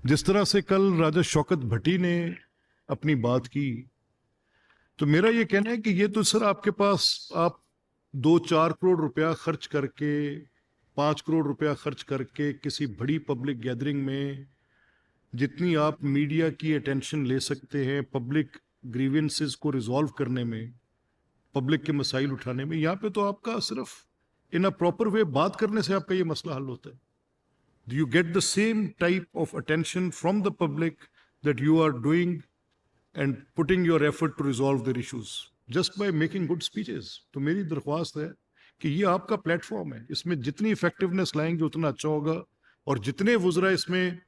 जिस तरह से कल राजा शौकत भट्टी ने अपनी बात की, तो मेरा ये कहना है कि ये तो सर आपके पास आप 2-4 करोड़ रुपया खर्च करके, 5 करोड़ रुपया खर्च करके किसी बड़ी पब्लिक गैदरिंग में जितनी आप मीडिया की अटेंशन ले सकते हैं पब्लिक ग्रीवेंसेस को रिजॉल्व करने में, पब्लिक के मसाइल उठाने में, यहाँ पे तो आपका सिर्फ इन अ प्रॉपर वे बात करने से आपका ये मसला हल होता है. You get the same type of attention from the public that you are doing and putting your effort to resolve their issues just by making good speeches. तो मेरी दरख्वास्त है कि ये आपका प्लेटफॉर्म है, इसमें जितनी इफेक्टिवनेस लाएंगे उतना अच्छा होगा. और जितने वुजरा इसमें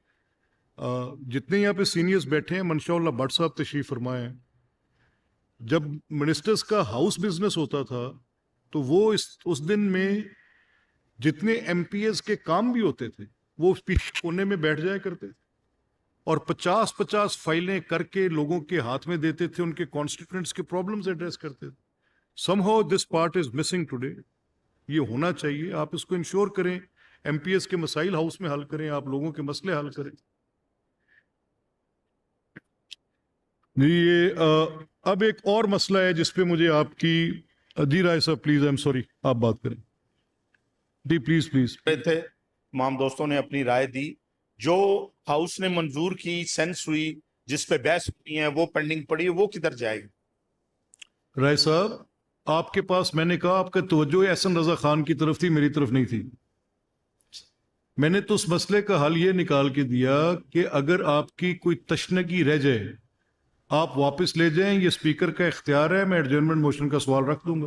जितने यहाँ पे सीनियर्स बैठे हैं, मनशाउल्लाह भट्ट साहब तशरीफ फरमाए, जब मिनिस्टर्स का हाउस बिजनेस होता था तो वो उस दिन में जितने एमपीएस के काम भी होते थे वो पीछे कोने में बैठ जाया करते थे और 50-50 फाइलें करके लोगों के हाथ में देते थे, उनके कॉन्स्टिट्यूएंट्स के प्रॉब्लम्स एड्रेस करते थे. Somehow this part is missing today. ये होना चाहिए. आप इसको इंश्योर करें, एमपीएस के मसाइल हाउस में हल करें, आप लोगों के मसले हल करें. ये अब एक और मसला है जिसपे मुझे आपकी जी राय साहब, प्लीज, आई एम सॉरी, आप बात करें जी, प्लीज प्लीज. थे तमाम दोस्तों ने अपनी राय दी. जो हाउस ने मंजूर की, सेंस हुई, जिस पे बहस हुई है, वो पेंडिंग पड़ी है, वो किधर जाएगी? राय साहब, आपके पास मैंने कहा आपका तवज्जो एहसन रजा खान की तरफ थी, मेरी तरफ नहीं थी. मैंने तो उस मसले का हल ये निकाल के दिया कि अगर आपकी कोई तशनगी रह जाए आप वापस ले जाएं, ये स्पीकर का इख्तियार है, मैं एडजर्नमेंट मोशन का सवाल रख दूंगा.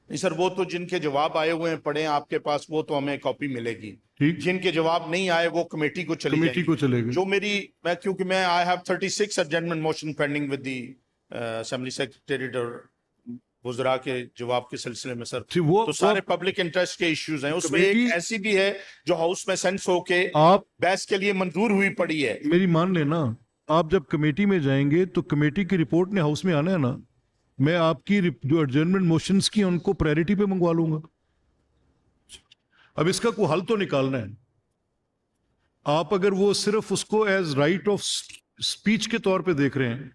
नहीं सर, वो तो जिनके जवाब आए हुए हैं पढ़े आपके पास, वो तो हमें कॉपी मिलेगी. ठीक. जिनके जवाब नहीं आए वो कमेटी को चलेगा. जो मैं क्योंकि मैं I have 36 adjournment motion pending with the assembly secretariat और वुज़रा के जवाब के सिलसिले में सर. वो तो सारे पब्लिक इंटरेस्ट के इश्यूज हैं. उसमें एक ऐसी भी है जो हाउस में सेंस होके आप बहस के लिए मंजूर हुई पड़ी है. मेरी मान लेना, आप जब कमेटी में जाएंगे तो कमेटी की रिपोर्ट ने हाउस में आना है ना. मैं आपकी जो एडजर्नमेंट मोशंस की उनको प्रायोरिटी पे मंगवा लूंगा. अब इसका कोई हल तो निकालना है. आप अगर वो सिर्फ उसको एज राइट ऑफ स्पीच के तौर पे देख रहे हैं,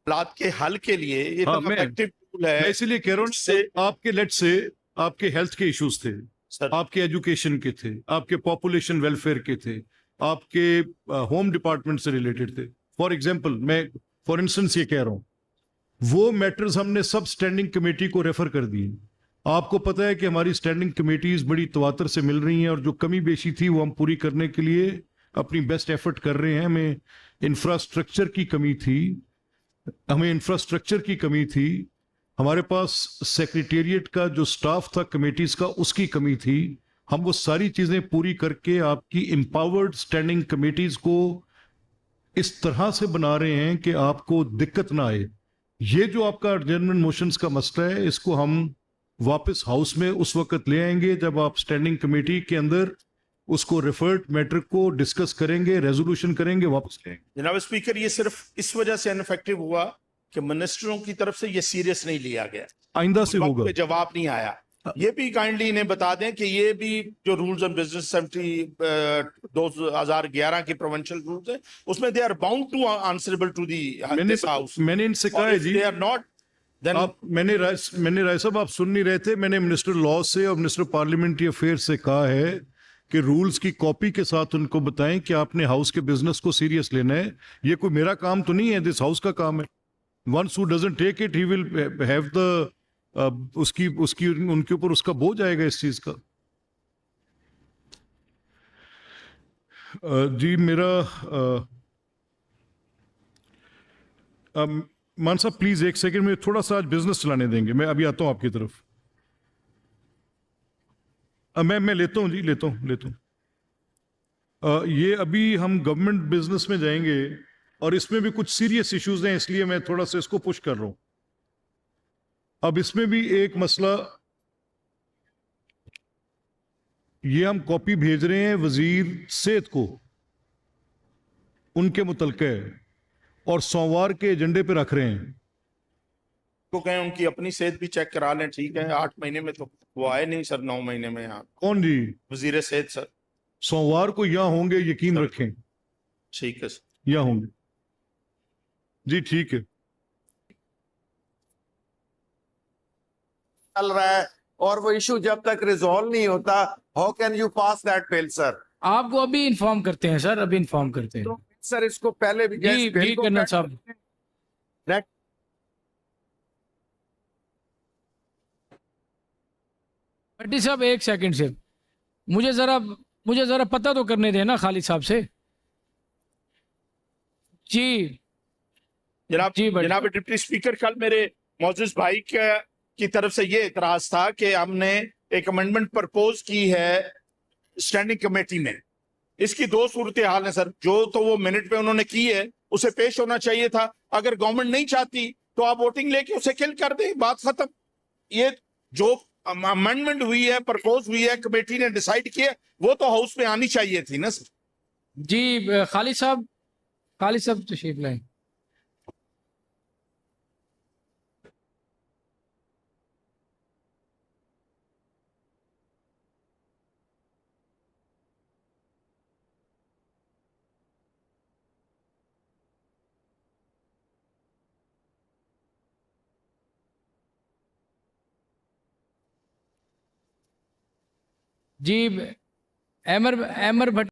हालात के हल के लिए ये हाँ, तो इफेक्टिव टूल है. मैं इसीलिए कह रहा हूं से आपके लेट से आपके हेल्थ के इश्यूज थे सर, आपके एजुकेशन के थे, आपके पॉपुलेशन वेलफेयर के थे, आपके होम डिपार्टमेंट से रिलेटेड थे. फॉर एग्जाम्पल, मैं फॉर इंस्टेंस ये कह रहा हूं, वो मैटर्स हमने सब स्टैंडिंग कमेटी को रेफर कर दिए. आपको पता है कि हमारी स्टैंडिंग कमेटीज बड़ी तवातर से मिल रही हैं और जो कमी बेशी थी वो हम पूरी करने के लिए अपनी बेस्ट एफर्ट कर रहे हैं. हमें इंफ्रास्ट्रक्चर की कमी थी, हमारे पास सेक्रेटेरिएट का जो स्टाफ था कमेटीज का उसकी कमी थी. हम वो सारी चीजें पूरी करके आपकी एम्पावर्ड स्टैंडिंग कमेटीज को इस तरह से बना रहे हैं कि आपको दिक्कत ना आए. ये जो आपका एडजर्नमेंट मोशंस का मसला है, इसको हम वापस हाउस में उस वक्त ले आएंगे जब आप स्टैंडिंग कमेटी के अंदर उसको रेफर्ड मैटर को डिस्कस करेंगे, रेजोल्यूशन करेंगे, वापस लेंगे. जनाब स्पीकर, ये सिर्फ इस वजह से इनफेक्टिव हुआ कि मिनिस्टरों की तरफ से ये सीरियस नहीं लिया गया. आइंदा से होगा. जवाब नहीं आया. ये भी काइंडली इन्हें बता दें कि ये भी जो रूल्स ऑन बिजनेस 2011 के प्रोविंशियल रूल्स है, उसमें they are bound to answerable to the house. मैंने इनसे कहा है जी, दे आर नॉट. मैंने राय साहब, आप सुन नहीं रहे थे. मैंने मिनिस्टर लॉ से और मिनिस्टर पार्लियामेंट्री अफेयर से कहा है कि रूल्स की कॉपी के साथ उनको बताएं कि आपने हाउस के बिजनेस को सीरियस लेना है. ये कोई मेरा काम तो नहीं है, दिस हाउस का काम है. Once who doesn't take it he will have the उसकी उनके ऊपर उसका बोझ आएगा इस चीज का. जी मेरा मान साहब प्लीज एक सेकंड में, थोड़ा सा आज बिजनेस चलाने देंगे. मैं अभी आता हूं आपकी तरफ. मैं लेता हूं जी, लेता हूं. ये अभी हम गवर्नमेंट बिजनेस में जाएंगे और इसमें भी कुछ सीरियस इश्यूज हैं, इसलिए मैं थोड़ा सा इसको पुश कर रहा हूं. अब इसमें भी एक मसला, ये हम कॉपी भेज रहे हैं वजीर सेहत को, उनके मुतलका है, और सोमवार के एजेंडे पे रख रहे हैं. तो कहें उनकी अपनी सेहत भी चेक करा लें. ठीक है, 8 महीने में तो वो आए नहीं सर, 9 महीने में. यहाँ कौन जी? वजीर सेहत सर. सोमवार को यहाँ होंगे, यकीन रखें. ठीक है सर। या होंगे? जी ठीक है। चल रहा है और वो इशू जब तक रिजॉल्व नहीं होता, how can you pass that bill sir? आपको अभी इन्फॉर्म करते हैं सर, अभी इन्फॉर्म करते हैं। तो सर इसको पहले भी जी जी कर्नल साहब। भट्टी साहब एक सेकंड से मुझे जरा पता तो करने देना खालिद साहब से। जी जनाब जी भट्टी जनाब डिप्टी स्पीकर, कल मेरे मोअज़्ज़िज़ भाई की तरफ से ये इतराज था कि हमने एक अमेंडमेंट प्रपोज की है स्टैंडिंग कमेटी में। इसकी दो सूरत हाल है सर। जो तो वो मिनट पे उन्होंने की है उसे पेश होना चाहिए था। अगर गवर्नमेंट नहीं चाहती तो आप वोटिंग लेके उसे किल कर दें, बात खत्म। ये जो अमेंडमेंट हुई है, प्रपोज हुई है, कमेटी ने डिसाइड किया, वो तो हाउस में आनी चाहिए थी ना सर। जी खालिद साहब तशरीफ लाएं। जी अहमर अहमर भट्टी